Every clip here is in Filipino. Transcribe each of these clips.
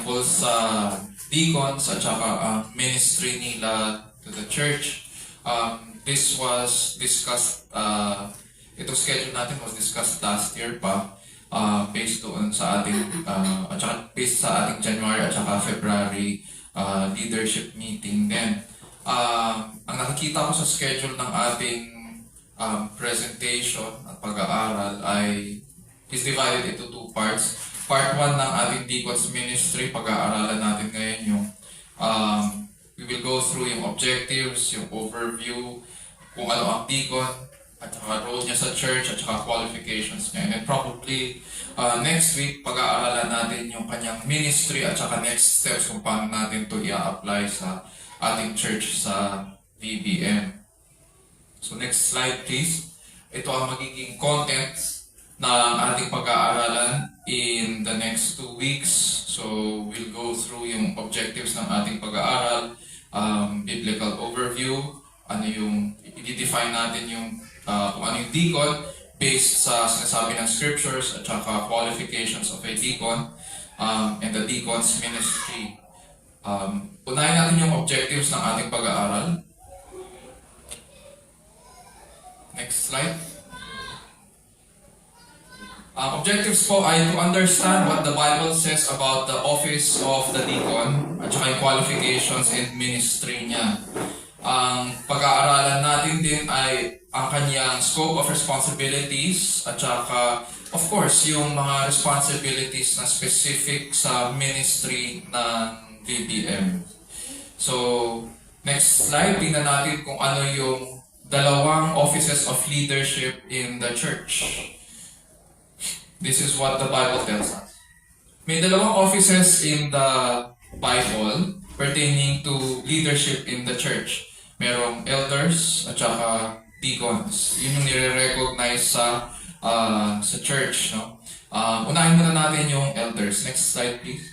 tungkol sa deacons at saka ministry nila to the church. This was discussed, itong schedule natin was discussed last year pa, based doon sa ating, at saka based sa ating January at saka February leadership meeting din. Ang nakikita ko sa schedule ng ating presentation at pag-aaral is divided into two parts. Part 1 ng ating deacons ministry, pag-aaralan natin ngayon yung we will go through yung objectives, yung overview, kung ano ang deacon, at saka role niya sa church, at saka qualifications niya. And then probably next week, pag-aaralan natin yung kanyang ministry at saka next steps kung paano natin ito i-apply sa ating church sa VBM. So next slide please. Ito ang magiging contents ng ating pag-aaralan in the next 2 weeks. So we'll go through yung objectives ng ating pag-aaral, biblical overview, ano yung i-define natin yung kung ano yung deacon based sa sinasabi ng scriptures at saka qualifications of a deacon and the deacon's ministry. Unahin natin yung objectives ng ating pag-aaral. Next slide. Objectives po ay to understand what the Bible says about the office of the deacon at saka yung qualifications and ministry niya. Ang pag-aaralan natin din ay ang kanyang scope of responsibilities at saka of course yung mga responsibilities na specific sa ministry ng VBM. So next slide, tingnan natin kung ano yung dalawang offices of leadership in the church. This is what the Bible tells us. May dalawang offices in the Bible pertaining to leadership in the church. Merong elders at saka deacons. Yun yung nire-recognize sa church. No? Unahin muna natin yung elders. Next slide please.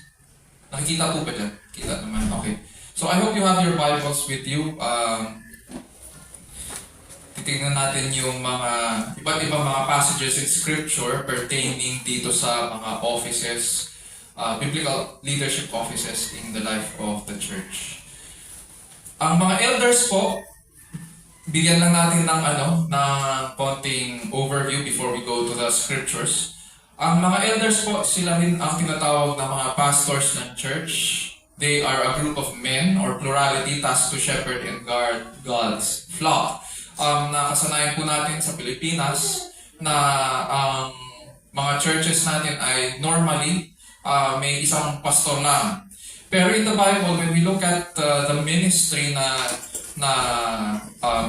Nakikita po ba dyan? Kita naman. Okay. So I hope you have your Bibles with you. Titignan natin yung mga iba't ibang mga passages in Scripture pertaining dito sa mga offices, biblical leadership offices in the life of the church. Ang mga elders po, bigyan lang natin ng konting overview before we go to the Scriptures. Ang mga elders po, sila rin ang tinatawag na mga pastors ng church. They are a group of men or plurality tasked to shepherd and guard God's flock. Nakasanayan po natin sa Pilipinas na ang mga churches natin ay normally may isang pastor lang. Pero in the Bible, when we look at the ministry na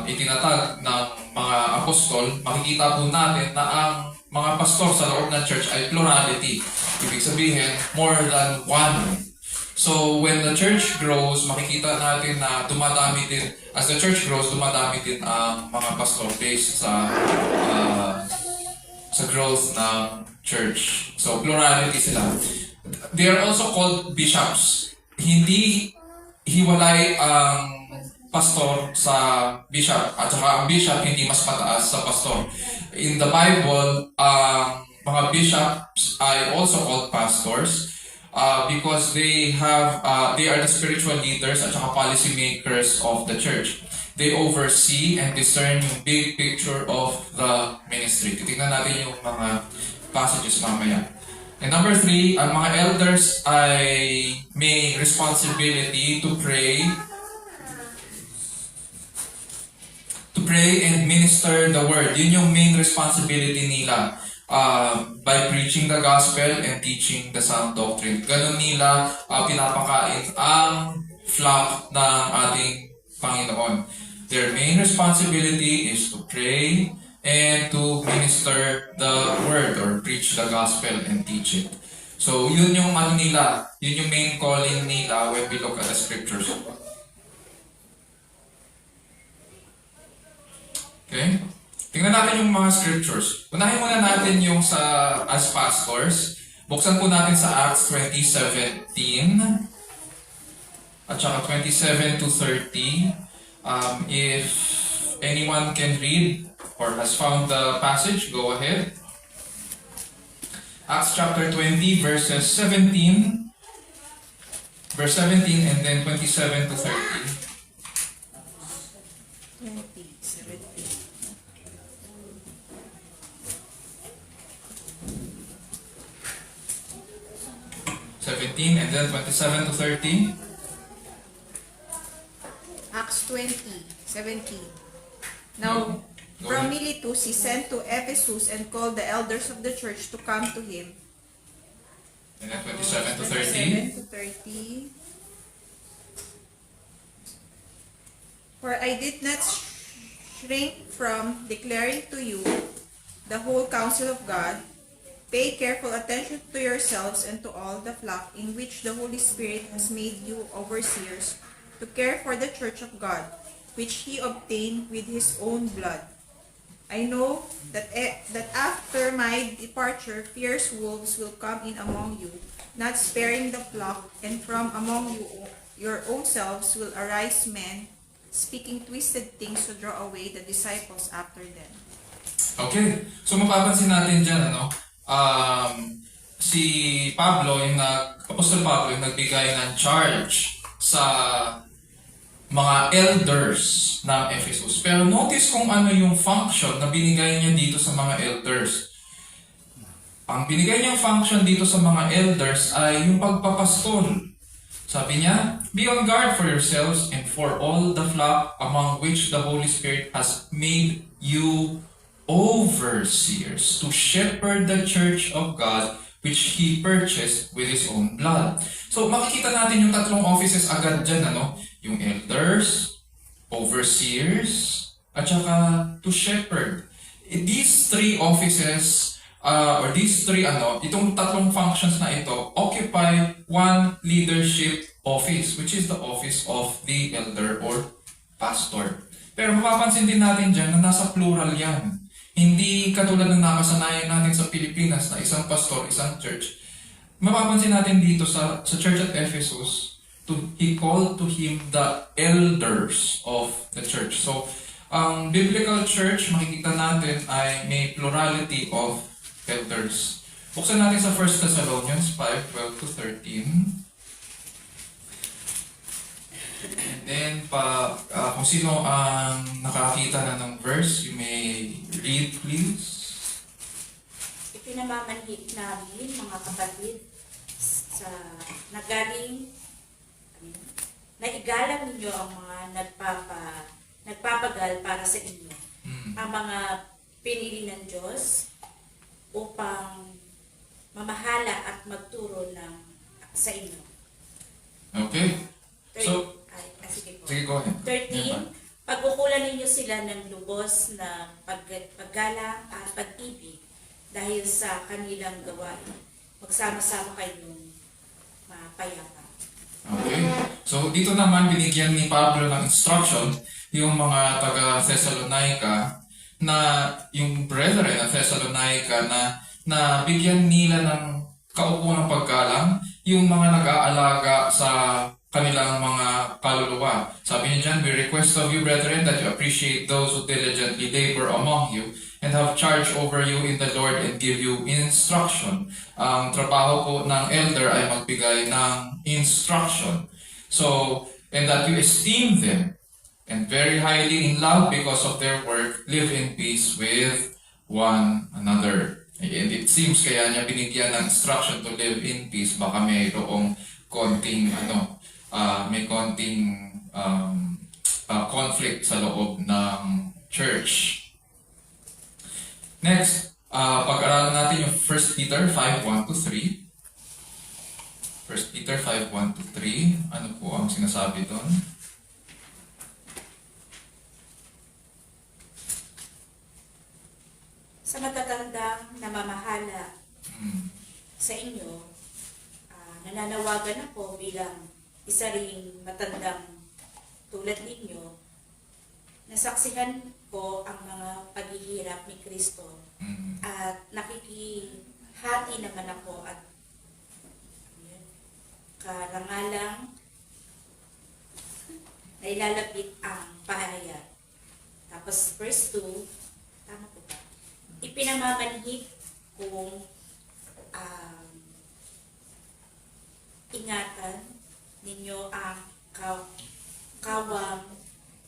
itinatag ng mga apostol, makikita po natin na ang mga pastor sa loob ng church ay plurality. Ibig sabihin, more than one. So when the church grows, makikita natin na dumadami din, as the church grows, dumadami din ang mga pastor based sa growth ng church. So plurality sila. They are also called bishops. Hindi hiwalay ang pastor sa bishop at saka ang bishop hindi mas mataas sa pastor. In the Bible, mga bishops ay also called pastors. Because they are the spiritual leaders at saka policy makers of the church. They oversee and discern yung big picture of the ministry. Titignan natin yung mga passages mamaya. And number 3, ang mga elders ay may responsibility to pray and minister the word. Yun yung main responsibility nila. By preaching the gospel and teaching the sound doctrine. Ganun nila pinapakain ang flock ng ating Panginoon. Their main responsibility is to pray and to minister the word or preach the gospel and teach it. So yun yung nila, yun yung main calling nila when we look at the scriptures. Okay? Tingnan natin yung mga scriptures. Unahin muna natin yung as pastors. Buksan po natin sa Acts 20:17 at saka 27 to 30. If anyone can read or has found the passage, go ahead. Acts chapter 20 verses 17 verse 17 and then 27 to 30. 20, 17. 17 and then 27 to 30. Acts 20, 17. Now, Go from ahead. Miletus, he sent to Ephesus and called the elders of the church to come to him. And then 27 to 30. 27 to 30. For I did not shrink from declaring to you the whole counsel of God. Pay careful attention to yourselves and to all the flock in which the Holy Spirit has made you overseers to care for the church of God, which he obtained with his own blood. I know that after my departure, fierce wolves will come in among you, not sparing the flock, and from among you your own selves will arise men, speaking twisted things to draw away the disciples after them. Okay. So mapapansin natin dyan, si Pablo, Apostol Pablo, yung nagbigay ng charge sa mga elders ng Ephesus. Pero notice kung ano yung function na binigay niya dito sa mga elders. Ang binigay niyang function dito sa mga elders ay yung pagpapastol. Sabi niya, be on guard for yourselves and for all the flock among which the Holy Spirit has made you overseers to shepherd the church of God which He purchased with His own blood. So makikita natin yung tatlong offices agad dyan, yung elders, overseers, at saka to shepherd. These three offices, or these three, itong tatlong functions na ito, occupy one leadership office, which is the office of the elder or pastor. Pero mapapansin din natin dyan na nasa plural yan. Hindi katulad ng nakasanayan natin sa Pilipinas na isang pastor, isang church. Mapapansin natin dito sa church at Ephesus, he called to him the elders of the church. So, ang biblical church, makikita natin ay may plurality of elders. Buksan natin sa 1 Thessalonians 5:12 to 13. And then, kung sino ang nakakita na ng verse, you may read, please. Ipinamamanhik namin, mga kapatid, sa nagaling, naigalang ninyo ang mga nagpapagal para sa inyo. Ang mga pinili ng Diyos upang mamahala at magturo sa inyo. Okay. So, sige po. sige, go ahead. 13, pagkukulan ninyo sila ng lubos na paggalang at pag-ibig dahil sa kanilang gawain. Magsama-sama kayong mapayapa. Okay. So, dito naman binigyan ni Pablo ng instruction yung mga taga-Thessalonica na yung brethren na Thessalonica na bigyan nila ng kaupo ng paggalang yung mga nag-aalaga sa kanilang mga kaluluwa. Sabi niya dyan, we request of you, brethren, that you appreciate those who diligently labor among you and have charge over you in the Lord and give you instruction. Ang trabaho po ng elder ay magbigay ng instruction. So, and that you esteem them and very highly in love because of their work, live in peace with one another. And it seems kaya niya binigyan ng instruction to live in peace, baka mayroong konting conflict sa loob ng church. Next, pag-aralan natin yung 1 Peter 5:1 to 3. 1 Peter 5:1 to 3. Ano po ang sinasabi doon? Sa matatandang namamahala sa inyo, nananawagan ako bilang isa ring matandang tulad ninyo, nasaksihan ko ang mga paghihirap ni Kristo at nakikihati naman ako at karangalang na ilalapit ang pahayag. Tapos verse 2, tama po ba? Ipinamamanhik kong ingatan ninyo ang kawang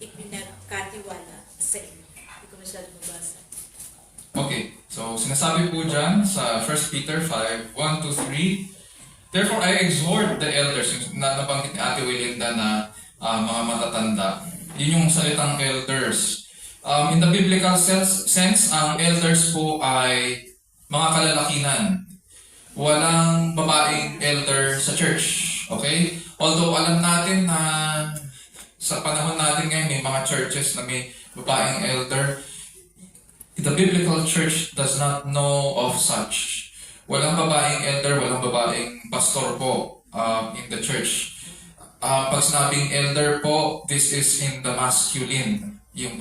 ipinagkatiwala sa inyo. Hindi ko masyado mabasa. Okay, so sinasabi po dyan sa 1 Peter 5, 1 to 3, therefore I exhort the elders, yung nabanggit ni Ate Wilinda na mga matatanda. Yun yung salitang elders. In the biblical sense, ang elders po ay mga kalalakinan. Walang babaeng elder sa church. Okay? Although alam natin na sa panahon natin ngayon may mga churches na may babaeng elder, the biblical church does not know of such. Walang babaeng elder, walang babaeng pastor po in the church. Pag sinabing elder po, this is in the masculine, yung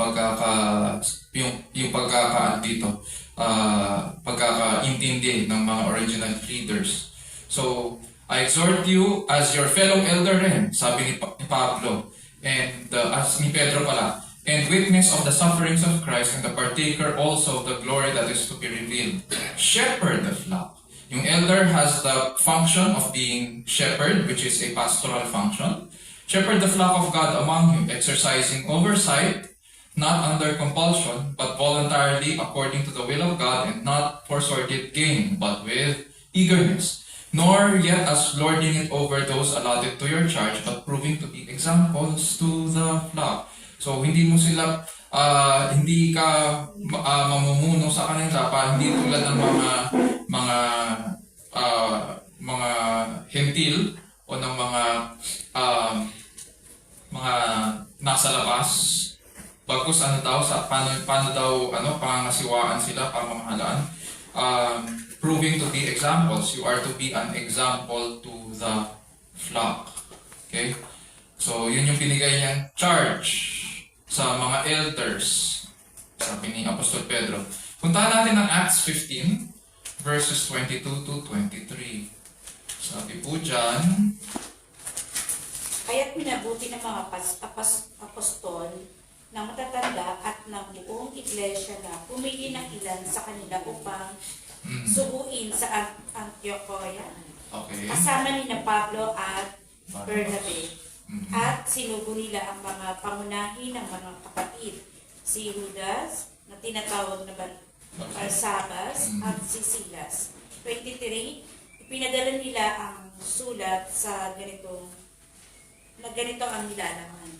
pagkakaintindi ng mga original leaders. So, I exhort you as your fellow elder rin, sabi ni Pablo, and as ni Pedro pala, and witness of the sufferings of Christ and the partaker also of the glory that is to be revealed. Shepherd the flock. Yung elder has the function of being shepherd, which is a pastoral function. Shepherd the flock of God among you, exercising oversight, not under compulsion, but voluntarily according to the will of God, and not for sordid gain, but with eagerness. Nor yet as lording it over those allotted to your charge, but proving to be examples to the flock. So hindi mo sila, hindi ka mamumuno sa kanila pa, hindi tulad ng mga hentil o ng mga nasa labas. Bagkus paano daw pangangasiwaan sila, pamamahalaan. Proving to be examples. You are to be an example to the flock. Okay? So, yun yung binigay niyang charge sa mga elders. Sabi ni Apostol Pedro. Puntahan natin ang Acts 15, verses 22 to 23. Sabi po dyan, Kaya't minabuti ng mga apostol na matatanda at ng buong iglesia na pumili ng ilan sa kanila upang subuin sa Antioquia. okay. Kasama ni na Pablo at Bernabe. At sinubo nila ang mga pangunahin ng mga kapatid. Si Judas, na tinatawag na Barsabas, at si Silas. 23, ipinadala nila ang sulat sa ganito ang nilalaman.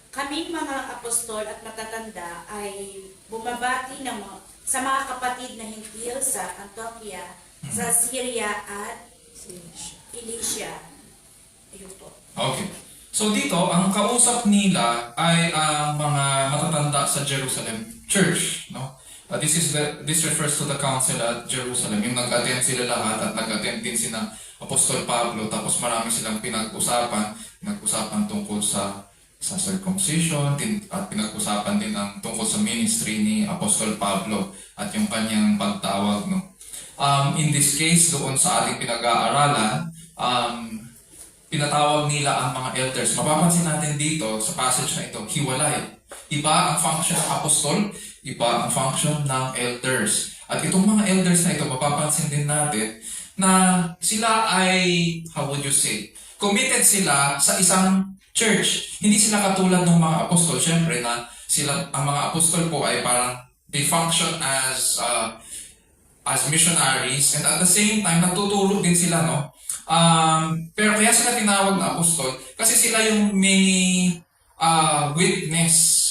Kaming mga apostol at matatanda ay bumabati sa mga kapatid na hintil sa Antioquia, sa Syria at Cilicia. Ayun po. Okay. So dito, ang kausap nila ay ang mga matatanda sa Jerusalem Church, no? This refers to the council at Jerusalem. Yung nag-attend sila lahat at nag-attend din si Apostol Pablo, tapos marami silang pinag-usapan tungkol sa circumcision, at pinag-usapan din tungkol sa ministry ni Apostol Pablo at yung kanyang pagtawag, no? In this case, doon sa ating pinag-aaralan, pinatawag nila ang mga elders. Mapapansin natin dito sa passage na ito, hiwalay. Iba ang function ng apostol, iba ang function ng elders. At itong mga elders na ito, mapapansin din natin na sila ay, how would you say, committed sila sa isang church. Hindi sila katulad ng mga apostol. Siyempre na ang mga apostol po ay parang they function as missionaries, and at the same time, natuturo din sila, no? Pero kaya sila tinawag na apostol kasi sila yung may witness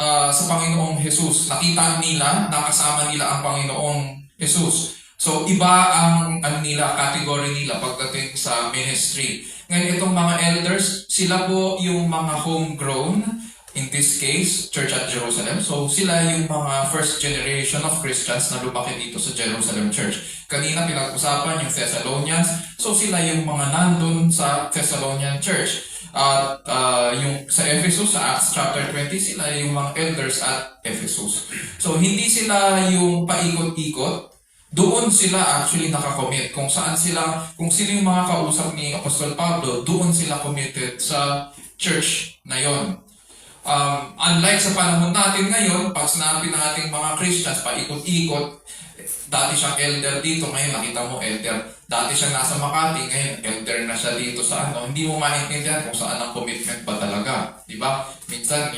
sa Panginoong Jesus. Nakita nila, nakasama nila ang Panginoong Jesus. So, iba ang category nila pagdating sa ministry. Ngayon, itong mga elders, sila po yung mga homegrown, in this case, Church at Jerusalem. So, sila yung mga first generation of Christians na lumaki dito sa Jerusalem Church. Kanina pinag-usapan yung Thessalonians. So, sila yung mga nandun sa Thessalonian Church. At yung sa Ephesus, sa Acts chapter 20, sila yung mga elders at Ephesus. So, hindi sila yung paikot-ikot. Doon sila actually nakakommit. Kung sino yung mga kausap ni Apostol Pablo, doon sila committed sa church na yon. Unlike sa panahon natin ngayon, pag sinabi ng ating mga Christians, paikot-ikot, dati siyang elder dito, ngayon nakita mo elder. Dati siyang nasa Makati, ngayon elder na siya dito sa ano. Hindi mo maintindihan kung saan ang commitment ba talaga. Di ba? Minsan,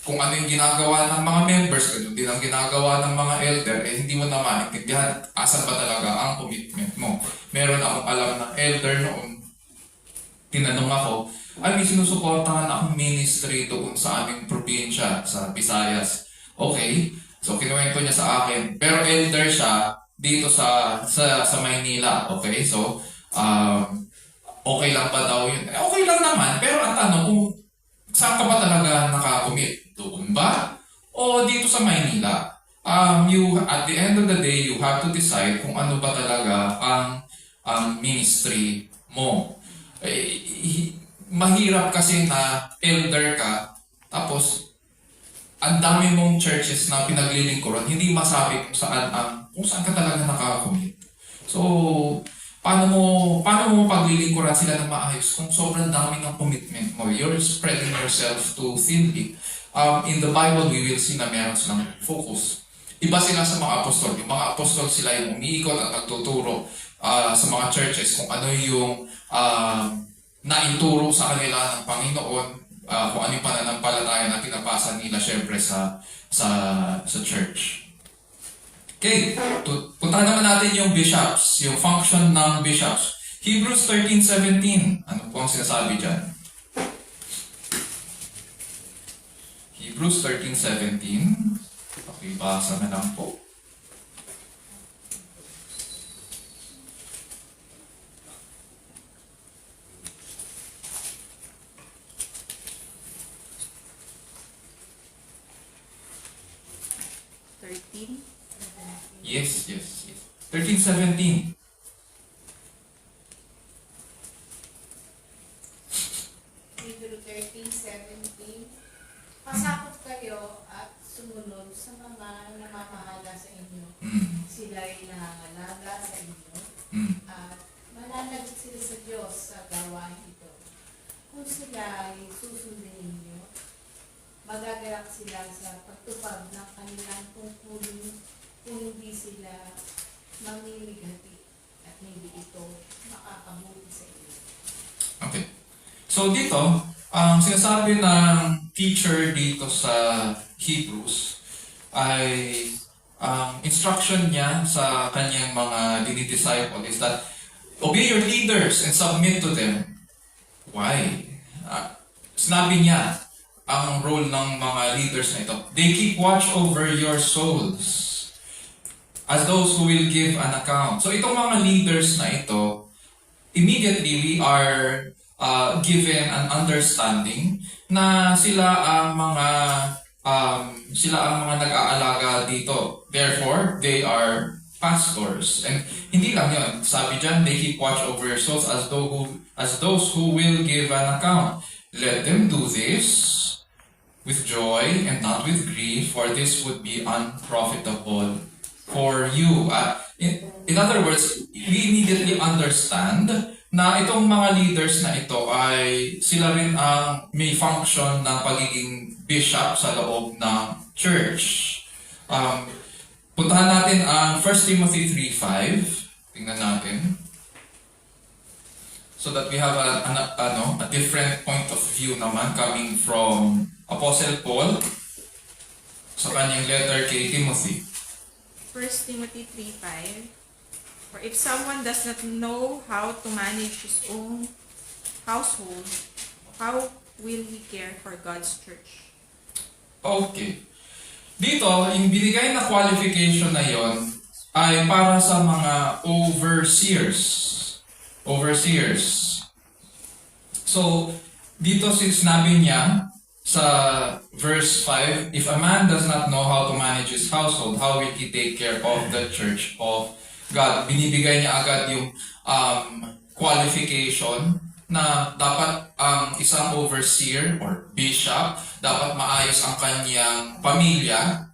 kung ano yung ginagawa ng mga members, ganun din ang ginagawa ng mga elder, hindi mo na maintindihan asan ba talaga ang commitment mo. Meron akong alam ng elder noon, tinanong ako, may sinusuportahan akong ministry doon sa aming probinsya, sa Visayas. Okay, so kinuwento niya sa akin. Pero elder siya dito sa Maynila. Okay, so okay lang ba daw yun? Okay lang naman, pero ang tanong kung saan ka ba talaga nakakommit? Doon ba? O dito sa Maynila? At the end of the day, you have to decide kung ano ba talaga ang ministry mo. Mahirap kasi na elder ka, tapos ang dami mong churches na pinaglilingkuran, hindi masabi kung saan ka talaga nakakommit. So, paano mo paglilingkuran sila ng maayos kung sobrang dami ng commitment mo? You're spreading yourself too thinly. In the Bible, we will see na meron silang focus. Iba sila sa mga apostol. Yung mga apostol sila yung umiikot at nagtuturo sa mga churches kung ano yung naituro sa kanila ng Panginoon, kung ano yung pananampalataya na pinapasa nila syempre sa church. Okay, puntahan naman natin yung bishops, yung function ng bishops. Hebrews 13:17. Ano po ang sinasabi dyan? Hebrews 13:17. Pakibasa na lang po. Yes. 13:17. Hebrew 13:17. Pasakop kayo at sumunod sa mga namamahala sa inyo. Sila ay nangangalaga sa inyo at mananagot sila sa Diyos sa gawain ito. Kung sila ay susundin ninyo, magagalak sila sa pagtupad ng kanilang tungkulin kung hindi sila mamimigati at hindi ito makakabuti sa inyo. Okay. So dito, ang sinasabi ng teacher dito sa Hebrews ay instruction niya sa kanyang mga dinidisciple is that obey your leaders and submit to them. Why? Sinabi niya ang role ng mga leaders na ito. They keep watch over your souls as those who will give an account. So itong mga leaders na ito, immediately we are given an understanding na sila ang mga nag-aalaga dito. Therefore, they are pastors. And hindi lang yun. Sabi dyan, they keep watch over your souls as those who will give an account. Let them do this with joy and not with grief, for this would be unprofitable for you. In other words, we immediately understand na itong mga leaders na ito ay sila rin ang may function ng pagiging bishop sa loob ng church. Puntahan natin ang 1 Timothy 3:5. Tingnan natin. So that we have a different point of view naman coming from Apostle Paul sa kanyang letter kay Timothy. 1 Timothy 3:5. For if someone does not know how to manage his own household, how will he care for God's church? Okay. Dito, yung binigay na qualification na yon ay para sa mga overseers. So, dito sinabi niya sa verse 5, if a man does not know how to manage his household, how will he take care of the church of God? Binibigay niya agad yung qualification na dapat ang isang overseer or bishop, dapat maayos ang kanyang pamilya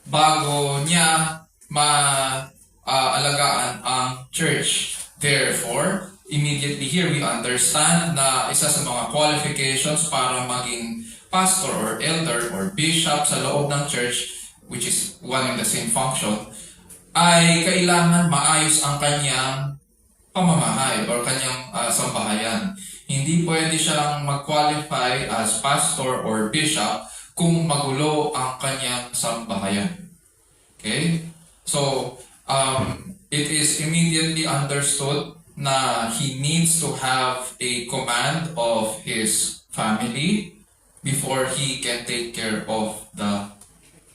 bago niya maalagaan ang church. Therefore, immediately here we understand na isa sa mga qualifications para maging pastor or elder or bishop sa loob ng church, which is one and the same function, ay kailangan maayos ang kanyang pamamahay or kanyang sambahayan. Hindi pwede siyang mag-qualify as pastor or bishop kung magulo ang kanyang sambahayan. Okay? So, it is immediately understood na he needs to have a command of his family before he can take care of the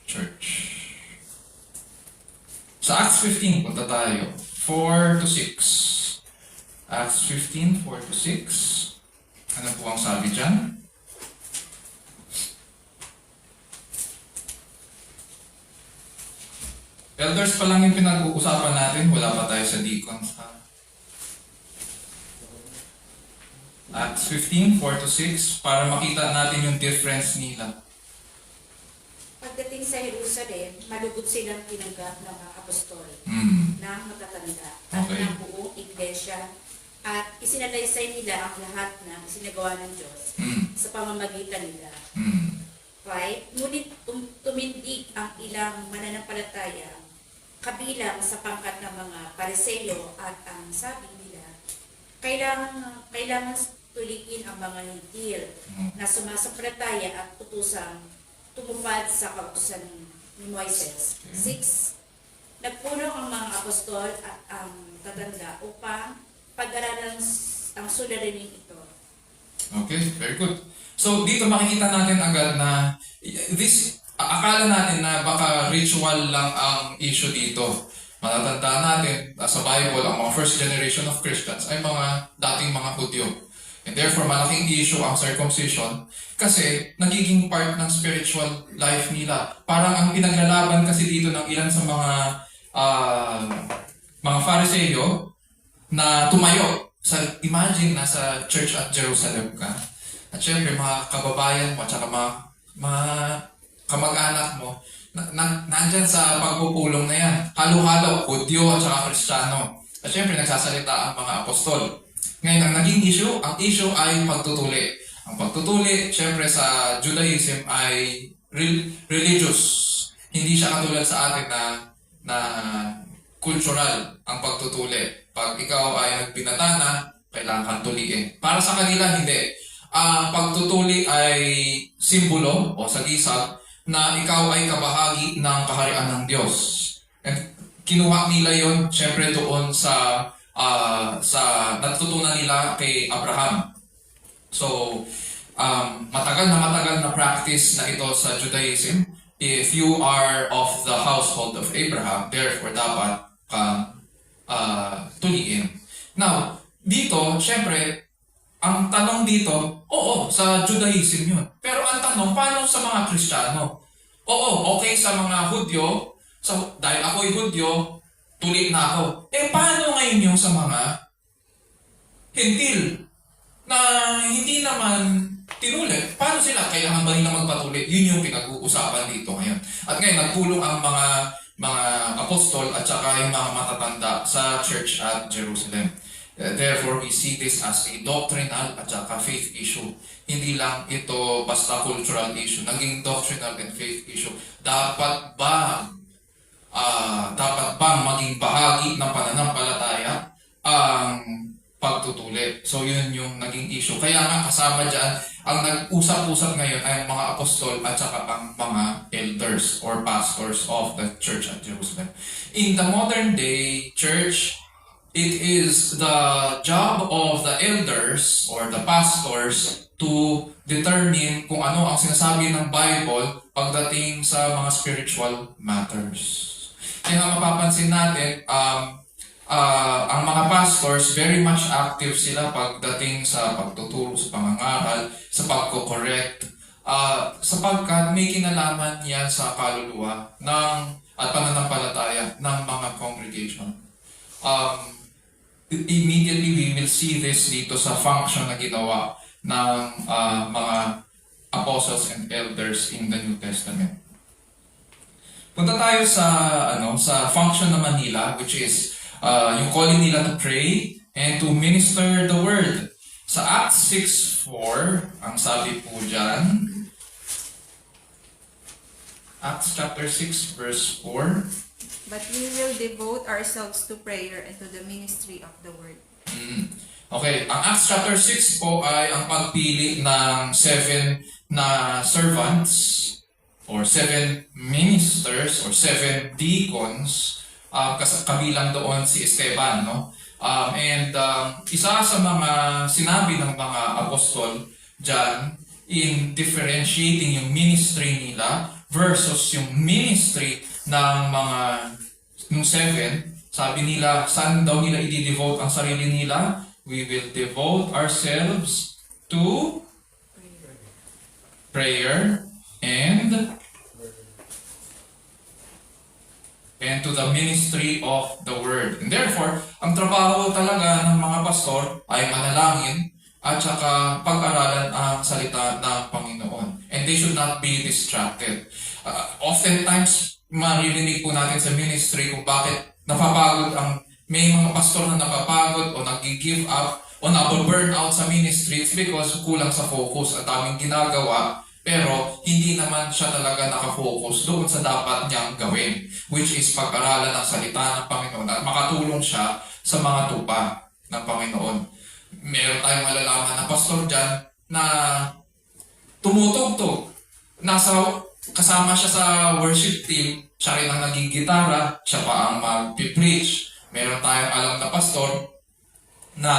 church. Sa Acts 15, punta tayo. 4 to 6. Acts 15, 4 to 6. Ano po ang sabi dyan? Elders pa lang yung pinag-uusapan natin. Wala pa tayo sa deacons. Acts 15, 4 to 6, para makita natin yung difference nila. Pagdating sa Jerusalem, malugod silang tinanggap ng mga apostol na matatanda at Okay. ng buong iglesia at isinalaysay nila ang lahat ng isinagawa ng Diyos sa pamamagitan nila. 5. Ngunit tumindig ang ilang mananampalataya kabilang sa pangkat ng mga Pariseo at ang sabi nila, kailangan tulikin ang mga hintil na sumasampalataya at utusang tumupad sa kautusan ni Moises. 6. Nagpulong ang mga apostol at ang tatanda upang pag-aralan ang suliranin ito. Okay, very good. So, dito makikita natin agad na akala natin na baka ritual lang ang issue dito. Matatandaan natin, sa Bible, ang mga first generation of Christians ay mga dating mga Hudyo. And therefore, malaking issue ang circumcision kasi nagiging part ng spiritual life nila. Parang ang pinaglalaban kasi dito ng ilan sa mga Fariseo na tumayo. Imagine, nasa church at Jerusalem ka. At syempre, mga kababayan mo at saka mga kamag-anak mo, nandyan sa pagpupulong na yan. Halo-halo, Hudyo at saka Kristiyano. At syempre, nagsasalita ang mga apostol. Ngayon, ang naging issue, ang issue ay pagtutuli. Ang pagtutuli, syempre sa Judaism ay religious. Hindi siya katulad sa atin na cultural ang pagtutuli. Pag ikaw ay nagbinatana, kailangan kang tuliin. Para sa kanila, hindi. Ang pagtutuli ay simbolo o sagisag na ikaw ay kabahagi ng kaharian ng Diyos. And kinuha nila yon syempre doon sa natutunan nila kay Abraham. So, matagal na practice na ito sa Judaism. If you are of the household of Abraham, therefore dapat ka tuliin. Now, dito, syempre, ang tanong dito, oo, sa Judaism yun. Pero ang tanong, paano sa mga Kristiyano? Oo, okay sa mga Hudyo, dahil ako'y Hudyo, tuli na ako. Paano ngayon yung sa mga Hentil na hindi naman tinuli? Paano sila? Kailangan ba nila magpatuli? Yun yung pinag-uusapan dito ngayon. At ngayon, nagpulong ang mga apostol at saka yung mga matatanda sa church at Jerusalem. Therefore, we see this as a doctrinal at saka faith issue. Hindi lang ito basta cultural issue. Naging doctrinal and faith issue. Dapat bang maging bahagi ng pananampalataya ang pagtutuli? So, yun yung naging issue. Kaya nga kasama dyan, ang nag-usap-usap ngayon ay ang mga apostol at saka ang mga elders or pastors of the church at Jerusalem. In the modern day church, it is the job of the elders or the pastors to determine kung ano ang sinasabi ng Bible pagdating sa mga spiritual matters. Kaya mapapansin natin, ang mga pastors, very much active sila pagdating sa pagtuturo, sa pangangaral, sa pagko-correct, sapagkat may kinalaman yan sa kaluluwa at pananampalataya ng mga congregation. Immediately we will see this dito sa function na ginawa ng mga apostles and elders in the New Testament. Punta tayo sa function naman nila, which is yung calling nila to pray and to minister the word. Sa Acts 6:4, ang sabi po dyan, Acts chapter 6 verse 4. but we will devote ourselves to prayer and to the ministry of the word. Okay, ang Acts chapter 6 po ay ang pagpili ng 7 na servants or 7 ministers or 7 deacons, kabilang doon si Esteban, no? Isa sa mga sinabi ng mga apostol dyan in differentiating yung ministry nila versus yung ministry ng mga nung 7, sabi nila, saan daw nila i-devote ang sarili nila? We will devote ourselves to prayer and to the ministry of the word. And therefore, ang trabaho talaga ng mga pastor ay manalangin at saka pag-aralan ang salita ng Panginoon. And they should not be distracted. Oftentimes, maririnig po natin sa ministry kung bakit napapagod may mga pastor na napapagod o nag-give up o na-burn out sa ministry. It's because kulang sa focus at daming ginagawa pero hindi naman siya talaga nakafocus doon sa dapat niyang gawin, which is pag-aralan ng salita ng Panginoon at makatulong siya sa mga tupa ng Panginoon. Meron tayong malalaman na pastor dyan na tumutugtog. Kasama siya sa worship team, siya rin ang nagigitara, siya pa ang mag-preach. Meron tayong alam na pastor na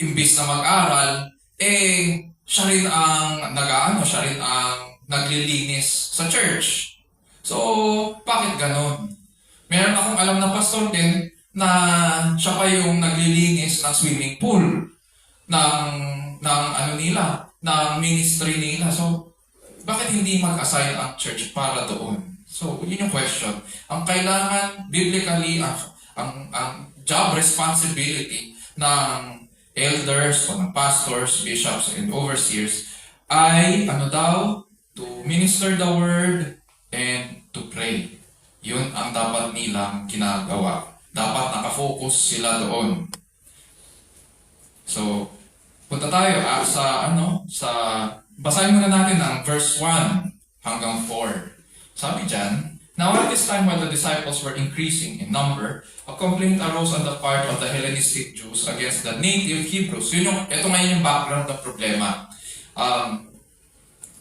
imbis na mag-aral, siya rin ang siya rin ang naglilinis sa church. So, bakit ganon? Meron akong alam na pastor din na siya pa yung naglilinis ng swimming pool ng ministry nila. So, bakit hindi mag-assign ang church para doon? So, yun yung question. Ang kailangan, biblically, ang job responsibility ng elders o ng pastors, bishops, and overseers ay, to minister the word and to pray. Yun ang dapat nilang ginagawa. Dapat nakafocus sila doon. So, punta tayo basahin muna natin ang verse 1 hanggang 4. Sabi dyan, now at this time while the disciples were increasing in number, a complaint arose on the part of the Hellenistic Jews against the native Hebrews. Ito ngayon yung background ng problema.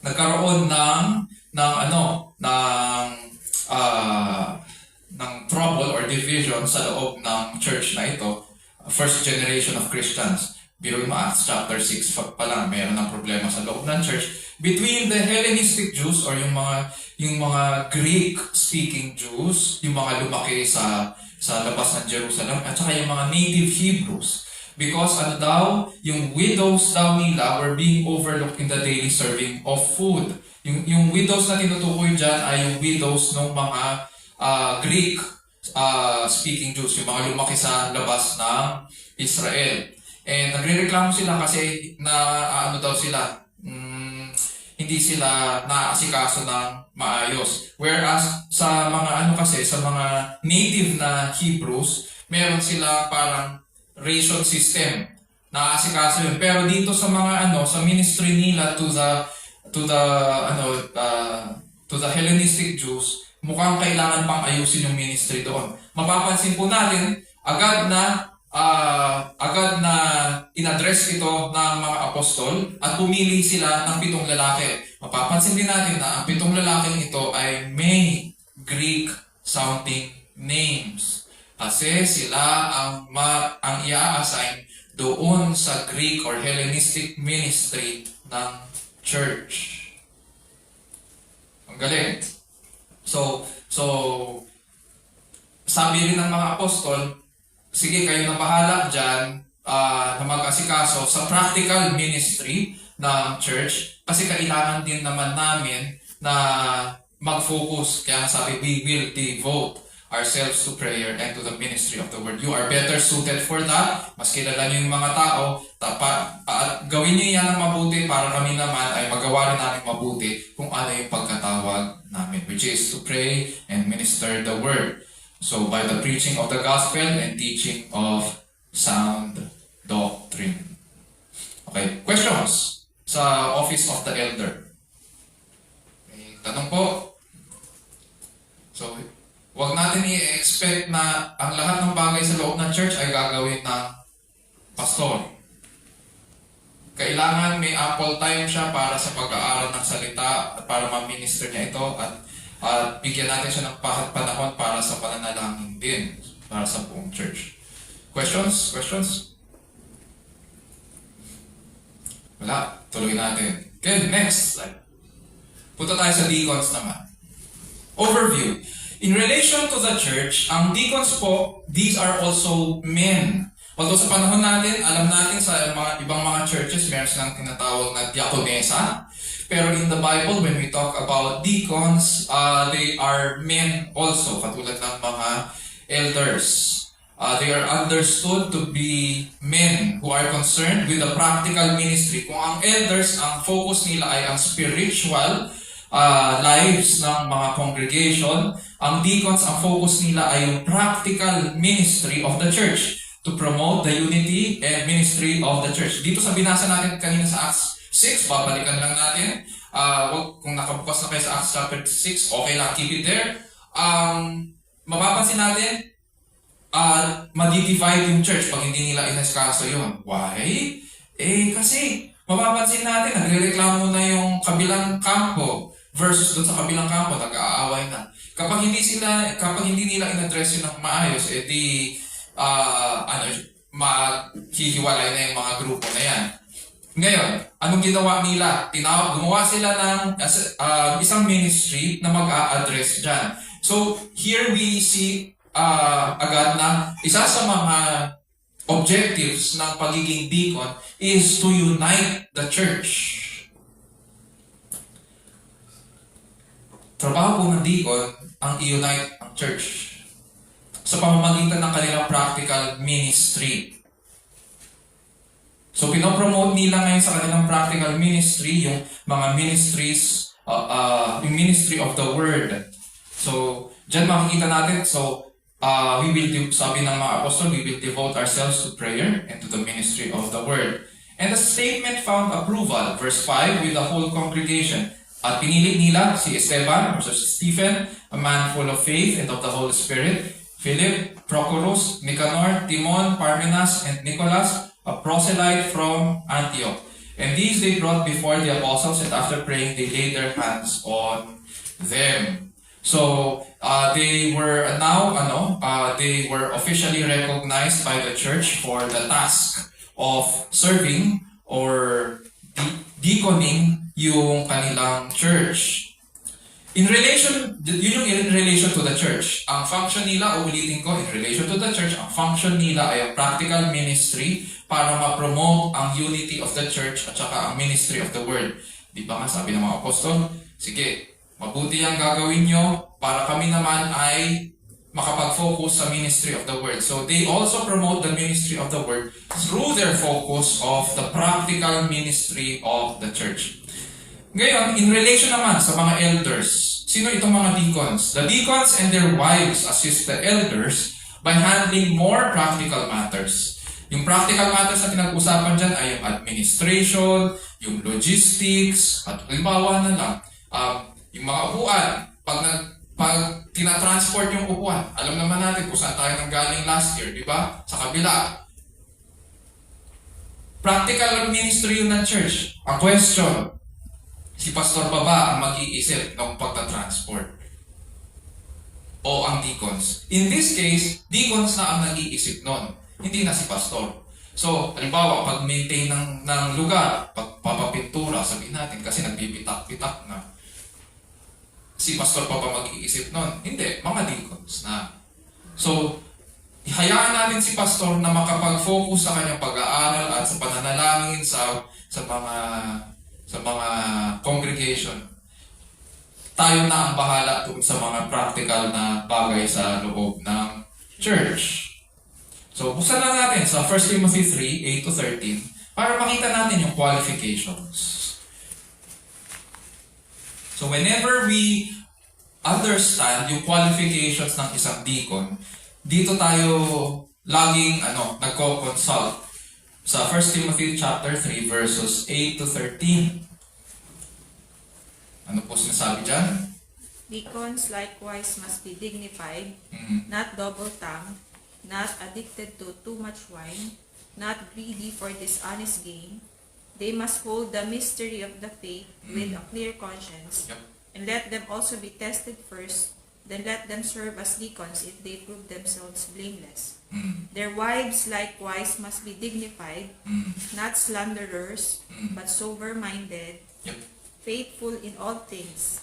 Nagkaroon ng trouble or division sa loob ng church na ito, first generation of Christians. Biruin mo, Acts chapter 6 pa lang, mayroon ng problema sa loob ng church between the Hellenistic Jews or yung mga Greek-speaking Jews, yung mga lumaki sa labas ng Jerusalem, at saka yung mga native Hebrews. Because yung widows daw nila were being overlooked in the daily serving of food. Yung widows na tinutukoy dyan ay yung widows ng mga Greek-speaking Jews, yung mga lumaki sa labas ng Israel. And nagrereklamo sila kasi hindi sila naasikaso ng maayos. Whereas sa mga native na Hebrews, meron sila parang ration system. Naasikaso yun. Pero dito sa mga sa ministry nila to the Hellenistic Jews, mukhang kailangan pang ayusin yung ministry doon. Mapapansin po natin agad na in-address ito ng mga apostol at pumili sila ng 7 lalaki. Mapapansin din natin na ang 7 lalaking ito ay may Greek-sounding names. Kasi sila ang i-assign doon sa Greek or Hellenistic ministry ng church. Ang galing. So sabi rin ng mga apostol, sige, kayo na bahala dyan na mag-asikaso sa practical ministry ng church kasi kailangan din naman namin na mag-focus. Kaya sabi, we will devote ourselves to prayer and to the ministry of the word. You are better suited for that. Mas kilala niyo yung mga tao. At gawin niyo yan ng mabuti para kami naman ay magawa rin namin mabuti kung ano yung pagkatawag namin, which is to pray and minister the word. So, by the preaching of the gospel and teaching of sound doctrine. Okay, questions sa office of the elder? May tanong po? So, wag expect na ang lahat ng bagay sa loob ng church ay gagawin ng pastor. Kailangan may ample time siya para sa pag-aaral ng salita at para ma-minister niya ito at bigyan natin siya ng panahon para sa pananalangin din para sa buong church. Questions? Questions? Wala. Tuloy natin. Okay, next slide. Punta tayo sa deacons naman. Overview. In relation to the church, ang deacons po, these are also men. Although sa panahon natin, alam natin sa mga ibang mga churches, meron silang tinatawag na diakonesa. Pero in the Bible, when we talk about deacons, they are men also, katulad ng mga elders. They are understood to be men who are concerned with the practical ministry. Kung ang elders, ang focus nila ay ang spiritual lives ng mga congregation, ang deacons, ang focus nila ay yung practical ministry of the church to promote the unity and ministry of the church. Dito sa binasa natin kanina sa Acts 6, babalikan lang natin. Kung nakabukas na kayo sa Acts chapter 6, okay lang, keep it there. Mapapansin natin, madi-divide yung church pag hindi nila inaskaso yun. Why? Kasi mapapansin natin, nagre-reklamo na yung kabilang kampo versus doon sa kabilang kampo, nag-aaway na. Kapag hindi nila in-address yun ng maayos, maghihiwalay na yung mga grupo na yan. Ngayon, anong ginawa nila? Gumawa sila ng isang ministry na mag-a-address dyan. So, here we see agad na isa sa mga objectives ng pagiging deacon is to unite the church. Trabaho po ng deacon ang i-unite ang church sa pamamagitan ng kanilang practical ministry. So, pinopromote nila ngayon sa kanilang practical ministry yung mga ministries, yung ministry of the word. So, dyan makikita natin, sabi ng mga apostol, we will devote ourselves to prayer and to the ministry of the word. And the statement found approval, verse 5, with the whole congregation. At pinili nila si Esteban, or si Stephen, a man full of faith and of the Holy Spirit, Philip, Prochorus, Nicanor, Timon, Parmenas, and Nicholas, a proselyte from Antioch. And these they brought before the apostles, and after praying, they laid their hands on them. So, they were officially recognized by the church for the task of serving or deaconing yung kanilang church. In relation to the church. Ang function nila, uulitin ko, in relation to the church, ang function nila ay ang practical ministry para ma-promote ang unity of the church at saka ang ministry of the word. Di ba nga sabi ng mga apostol, sige, mabuti ang gagawin nyo para kami naman ay makapag-focus sa ministry of the word. So they also promote the ministry of the word through their focus of the practical ministry of the church. Ngayon, in relation naman sa mga elders, sino itong mga deacons? The deacons and their wives assist the elders by handling more practical matters. Yung practical matters na pinag-usapan dyan ay yung administration, yung logistics, at halimbawa na lang, yung mga upuan. Pag tinatransport yung upuan, alam naman natin kung saan tayo nanggaling last year, di ba? Sa kabila. Practical ministry yun ng church. A question, si pastor pa ba ang mag-iisip ng pagta-transport? O ang deacons? In this case, deacons na ang nag-iisip nun. Hindi na si pastor. So, halimbawa, pag-maintain ng lugar, pagpapapintura, sabihin natin kasi nagbibitak-bitak na. Si pastor pa ba mag-iisip nun? Hindi, mga deacons na. So, hayaan natin si pastor na makapag-focus sa kanyang pag-aaral at sa pananalangin sa mga congregation. Tayo na ang bahala sa mga practical na bagay sa loob ng church. So, buksan na natin sa 1 Timothy 3, 8-13 para makita natin yung qualifications. So, whenever we understand yung qualifications ng isang deacon, dito tayo laging nagko-consult sa 1 Timothy chapter 3 verses 8-13. Ano po sinasabi dyan? Deacons likewise must be dignified, not double-tongued, not addicted to too much wine, not greedy for dishonest gain. They must hold the mystery of the faith with a clear conscience, Yep. and let them also be tested first, then let them serve as deacons if they prove themselves blameless. Their wives likewise must be dignified, not slanderers, but sober-minded, Yep. faithful in all things.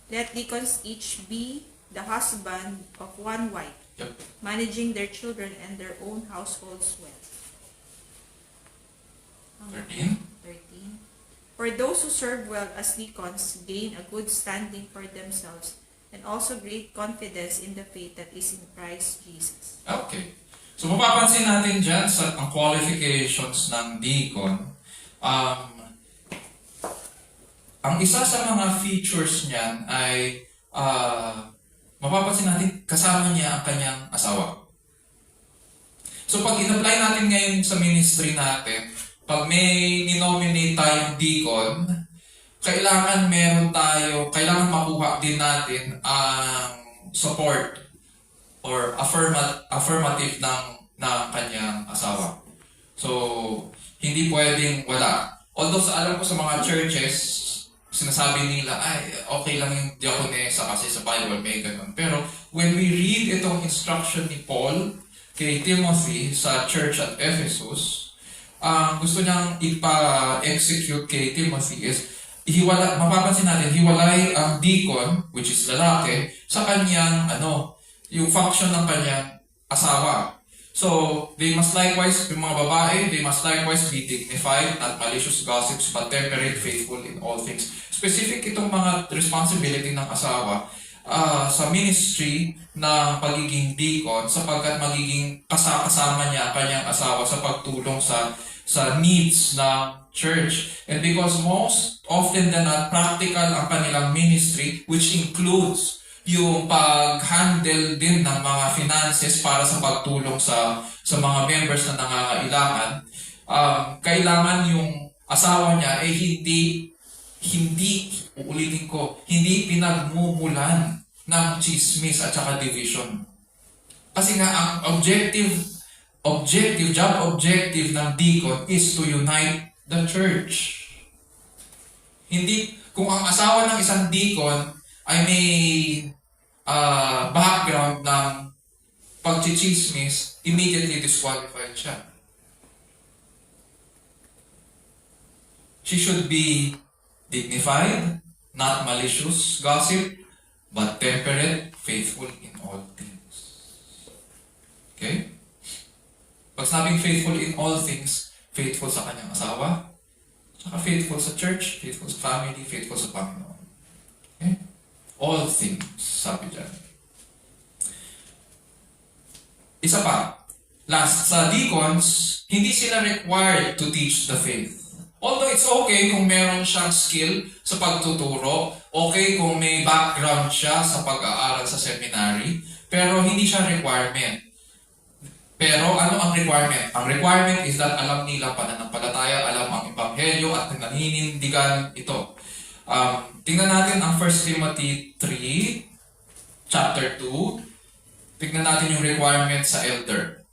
Let deacons each be the husband of one wife, Yep. managing their children and their own households well. 13. 13. For those who serve well as deacons gain a good standing for themselves and also great confidence in the faith that is in Christ Jesus. Okay. So mapapansin natin dyan sa ang qualifications ng deacon, ang isa sa mga features niyan ay mapapansin natin kasama niya ang kanyang asawa. So pag in-apply natin ngayon sa ministry natin, pag may ninominate tayong deacon, kailangan kailangan makuha din natin ang support or affirmative ng kanyang asawa. So, hindi pwedeng wala. Although alam ko sa mga churches, sinasabi nila, ay, okay lang yung diakonesa kasi sa Bible may ganun. Pero, when we read itong instruction ni Paul kay Timothy sa church at Ephesus, gusto niyang ipa-execute kay Timothy is, mapapansin natin, hiwalay ang deacon, which is lalaki, sa kanyang, yung function ng kanyang asawa. So, they must likewise, yung mga babae, they must likewise be dignified, not malicious gossips, but temperate, faithful in all things. Specific itong mga responsibility ng asawa sa ministry ng pagiging deacon sapagkat magiging kasama niya ang kanyang asawa sa pagtulong sa needs ng church. And because most often than not, practical ang kanilang ministry, which includes yung pag-handle din ng mga finances para sa pagtulong sa mga members na nangangailangan, kailangan yung asawa niya ay uulitin ko, hindi pinagmumulan ng chismis at saka division. Kasi nga, ang job objective ng deacon is to unite the church. Hindi, kung ang asawa ng isang deacon ay may background ng pagchichismis, immediately disqualified siya. She should be dignified, not malicious gossip, but temperate, faithful in all things. Okay? Pag sabing faithful in all things, faithful sa kanyang asawa, saka faithful sa church, faithful sa family, faithful sa Panginoon. Okay? All things, sabi dyan. Isa pa, last, sa deacons, hindi sila required to teach the faith. Although it's okay kung meron siyang skill sa pagtuturo, okay kung may background siya sa pag-aaral sa seminary, pero hindi siya requirement. Pero ano ang requirement? Ang requirement is that alam nila pananampalataya, alam ang ebanghelyo at naninindigan ito. Tingnan natin ang 1 Timothy 3, chapter 2. Tingnan natin yung requirement sa elder.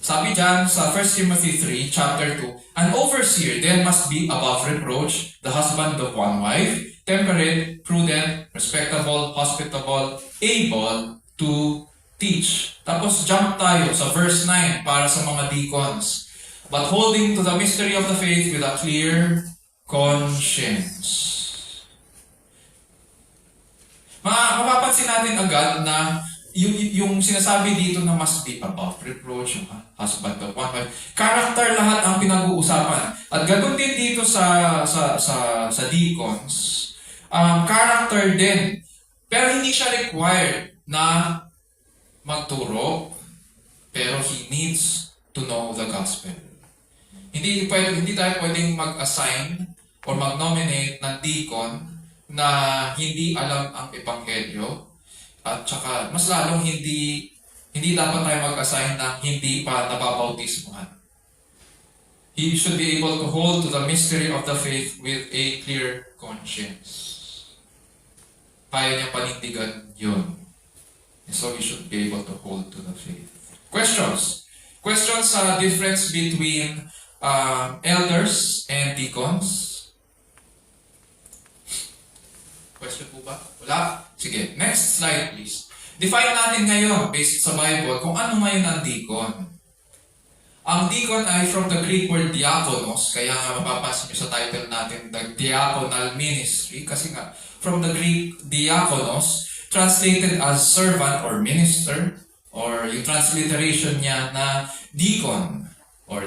Sabi dyan sa 1 Timothy 3, chapter 2, an overseer then must be above reproach, the husband of one wife, temperate, prudent, respectable, hospitable, able to teach. Tapos jump tayo sa verse 9 para sa mga deacons. But holding to the mystery of the faith with a clear conscience. Mapapansin natin agad na yung sinasabi dito na must be above reproach, yung husband of one wife, character lahat ang pinag-uusapan. At ganoon din dito sa deacons, character din. Pero hindi siya required na magturo, pero he needs to know the gospel. Hindi tayo pwedeng mag-assign or mag-nominate ng deacon na hindi alam ang ebanghelyo. At saka, mas lalong hindi dapat tayo mag-assign na hindi pa nababautismuhan. He should be able to hold to the mystery of the faith with a clear conscience. kaya niya panindigan yun. So we should be able to hold to the faith. Questions? Questions sa difference between elders and deacons? Question po ba? Wala? Sige, next slide please. Define natin ngayon, based sa Bible, kung ano ngayon ang deacon. Ang deacon ay from the Greek word diakonos, kaya nga mapapansin nyo sa title natin, the diaconal ministry, kasi nga, from the Greek diakonos, translated as servant or minister, or yung transliteration niya na deacon, or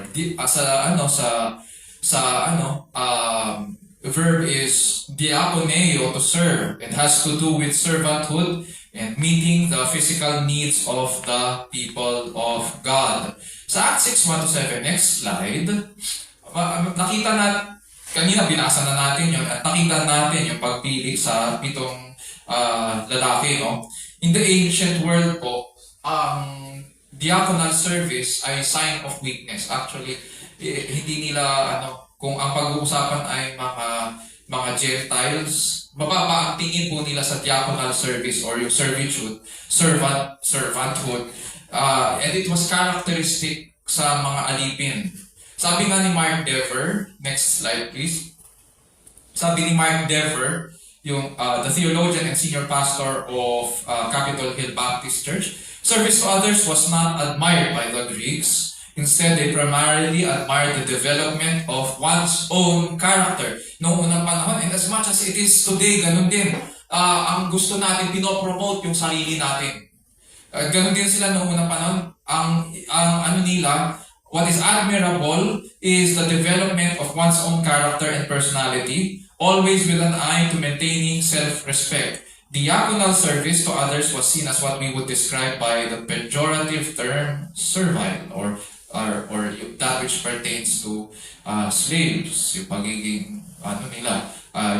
verb is diakoneo, to serve. It has to do with servanthood and meeting the physical needs of the people of God. Sa Acts 6:1-7, next slide, nakita na, kanina binasa na natin yun, at nakita natin yung pagpili sa pitong lalaki. No? In the ancient world po, ang diaconal service ay sign of weakness. Actually, hindi nila, kung ang pag-uusapan ay mga Gentiles, mababa ang tingin po nila sa diaconal service or yung servitude, servanthood. And it was characteristic sa mga alipin. Sabi nga ni Mark Dever, next slide please. Sabi ni Mark Dever, yung the theologian and senior pastor of Capitol Hill Baptist Church, service to others was not admired by the Greeks. Instead, they primarily admired the development of one's own character. Noong unang panahon, and as much as it is today, ganun din. Ang gusto natin, pinopromote yung sarili natin. Ganun din sila noong unang panahon. Ang nila, what is admirable is the development of one's own character and personality, always with an eye to maintaining self-respect. Diaconal service to others was seen as what we would describe by the pejorative term servile, or that which pertains to slaves, yung pagiging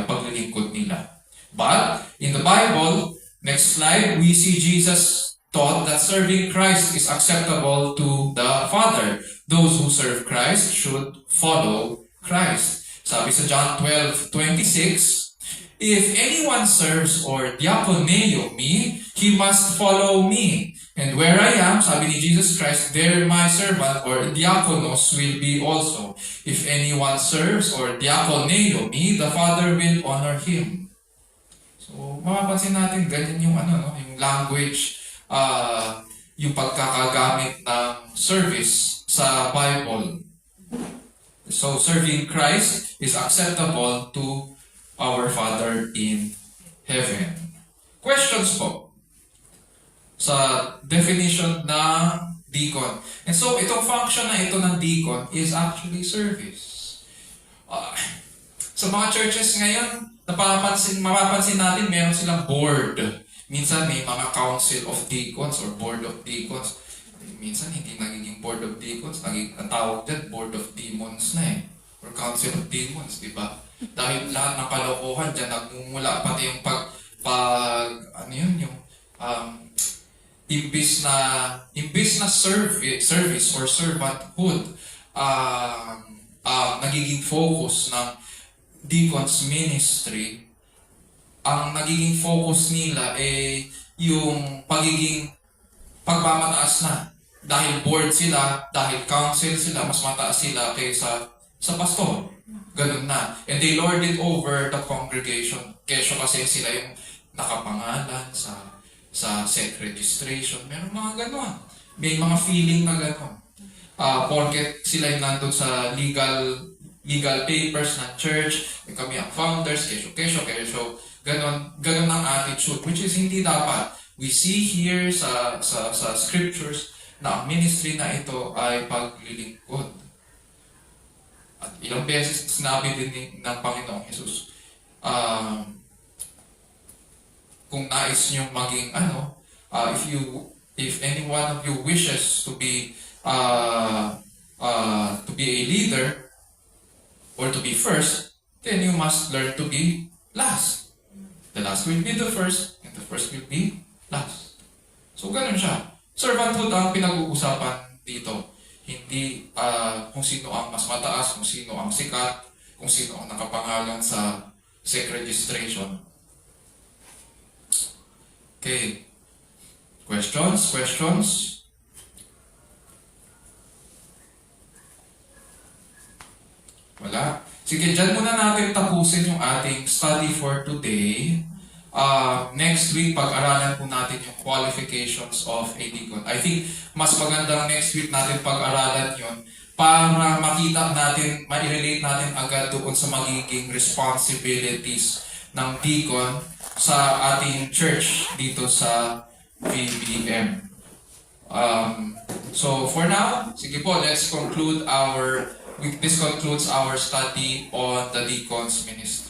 paglilingkod nila. But in the Bible, next slide, we see Jesus taught that serving Christ is acceptable to the Father. Those who serve Christ should follow Christ. Sabi sa John 12:26, if anyone serves or diakoneo me, he must follow me. And where I am, sabi ni Jesus Christ, there my servant or diakonos will be also. If anyone serves or diakoneo me, the Father will honor him. So, mapapansin natin, ganyan yung yung language, yung pagkakagamit ng service sa Bible. So, serving Christ is acceptable to our Father in heaven. Questions po sa definition ng deacon. And so, itong function na ito ng deacon is actually service. Sa mga churches ngayon, mapapansin natin, meron silang board. Minsan may mga council of deacons or board of deacons. Minsan hindi nagiging board of deacons, ang tawag dyan, board of demons na or council of demons, di ba? Dahil lahat ng kalokohan dyan nagmumula, pati yung imbis na service or servanthood, nagiging focus ng deacons ministry, ang nagiging focus nila ay yung pagiging pagmamataas na. Dahil board sila, dahil council sila, mas mataas sila kaysa sa pastor. Ganun na. And they lord it over the congregation. Kesyo kasi sila yung nakapangalan sa set registration. Meron mga gano'n. May mga feeling na gano'n. Porket sila yung nandun sa legal papers ng church, kami ang founders, kesyo. Ganon ang attitude, which is hindi dapat. We see here sa scriptures na ang ministry na ito ay paglilingkod. At ilang beses sinabi din ng Panginoong Jesus, kung nais nyo maging if any one of you wishes to be a leader or to be first, then you must learn to be last. The last will be the first, and the first will be last. So, ganun siya. Servanthood ang pinag-uusapan dito. Hindi kung sino ang mas mataas, kung sino ang sikat, kung sino ang nakapangalan sa SEC registration. Okay. Questions? Questions? Wala. Sige, dyan muna natin tapusin yung ating study for today. Next week, pag-aralan po natin yung qualifications of a deacon. I think mas magandang next week natin pag-aralan yon para makita natin, ma-relate natin agad doon sa magiging responsibilities ng deacon sa ating church dito sa VBM. So for now, sige po, this concludes our study on the deacon's ministry.